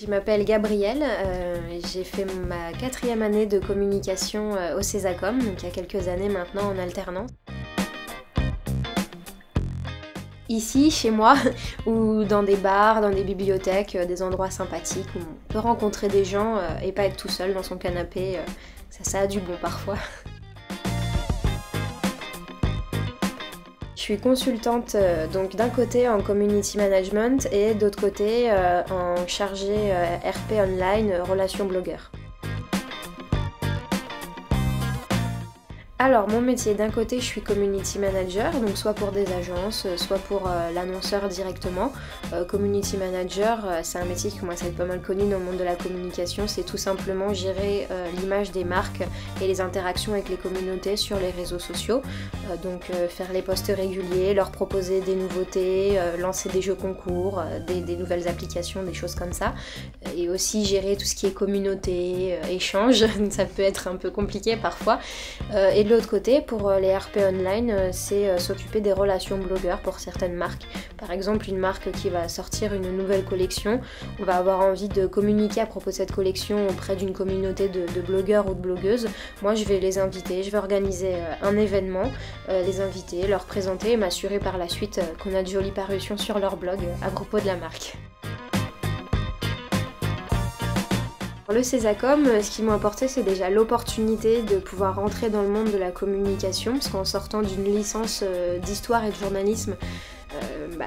Je m'appelle Gabrielle, j'ai fait ma 4e année de communication au Césacom, donc il y a quelques années maintenant en alternance. Ici, chez moi, ou dans des bars, dans des bibliothèques, des endroits sympathiques où on peut rencontrer des gens et pas être tout seul dans son canapé, ça a du bon parfois. Je suis consultante donc d'un côté en community management et d'autre côté en chargée RP online, relations blogueurs. Alors mon métier, d'un côté je suis community manager, donc soit pour des agences, soit pour l'annonceur directement. Community manager, c'est un métier qui commence à être pas mal connu dans le monde de la communication, c'est tout simplement gérer l'image des marques et les interactions avec les communautés sur les réseaux sociaux. Donc faire les posts réguliers, leur proposer des nouveautés, lancer des jeux concours, des nouvelles applications, des choses comme ça. Et aussi gérer tout ce qui est communauté, échange, ça peut être un peu compliqué parfois. Et de l'autre côté, pour les RP online, c'est s'occuper des relations blogueurs pour certaines marques. Par exemple, une marque qui va sortir une nouvelle collection, on va avoir envie de communiquer à propos de cette collection auprès d'une communauté de blogueurs ou de blogueuses. Moi, je vais les inviter, je vais organiser un événement, les inviter, leur présenter et m'assurer par la suite qu'on a de jolies parutions sur leur blog à propos de la marque. Le Césacom, ce qui m'a apporté, c'est déjà l'opportunité de pouvoir rentrer dans le monde de la communication, parce qu'en sortant d'une licence d'histoire et de journalisme,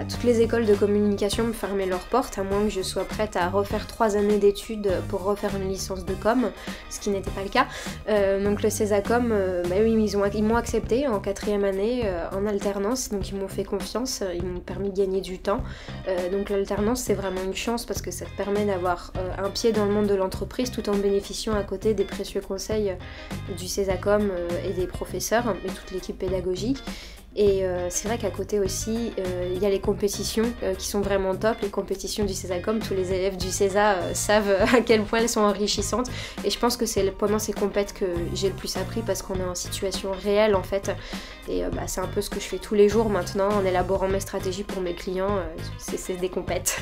toutes les écoles de communication me fermaient leurs portes, à moins que je sois prête à refaire 3 années d'études pour refaire une licence de com, ce qui n'était pas le cas. Donc le Césacom, oui, ils m'ont accepté en 4e année en alternance, donc ils m'ont fait confiance, ils m'ont permis de gagner du temps. Donc l'alternance, c'est vraiment une chance parce que ça te permet d'avoir un pied dans le monde de l'entreprise tout en bénéficiant à côté des précieux conseils du Césacom et des professeurs et toute l'équipe pédagogique. Et c'est vrai qu'à côté aussi, il y a les compétitions qui sont vraiment top. Les compétitions du Césacom, tous les élèves du Césa savent à quel point elles sont enrichissantes. Et je pense que c'est pendant ces compètes que j'ai le plus appris parce qu'on est en situation réelle en fait. Et c'est un peu ce que je fais tous les jours maintenant en élaborant mes stratégies pour mes clients. C'est des compètes.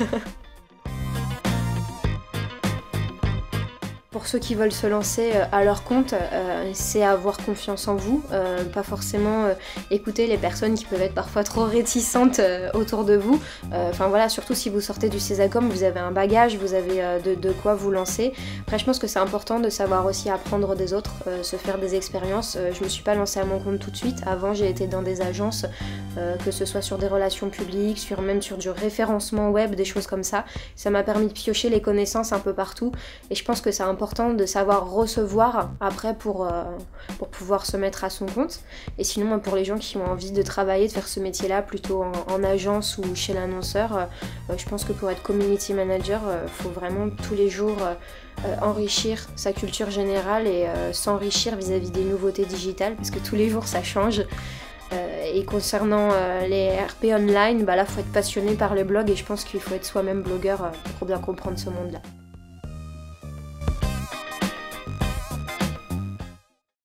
Pour ceux qui veulent se lancer à leur compte, c'est avoir confiance en vous, pas forcément écouter les personnes qui peuvent être parfois trop réticentes autour de vous. Enfin voilà, surtout si vous sortez du Césacom, vous avez un bagage, vous avez de quoi vous lancer. Après je pense que c'est important de savoir aussi apprendre des autres, se faire des expériences. Je me suis pas lancée à mon compte tout de suite, avant j'ai été dans des agences, que ce soit sur des relations publiques, même sur du référencement web, des choses comme ça. Ça m'a permis de piocher les connaissances un peu partout et je pense que c'est important de savoir recevoir après pour pouvoir se mettre à son compte. Et sinon pour les gens qui ont envie de travailler, de faire ce métier là plutôt en agence ou chez l'annonceur, je pense que pour être community manager, faut vraiment tous les jours enrichir sa culture générale et s'enrichir vis-à-vis des nouveautés digitales parce que tous les jours ça change. Et concernant les RP online, là faut être passionné par le blog et je pense qu'il faut être soi-même blogueur pour bien comprendre ce monde là.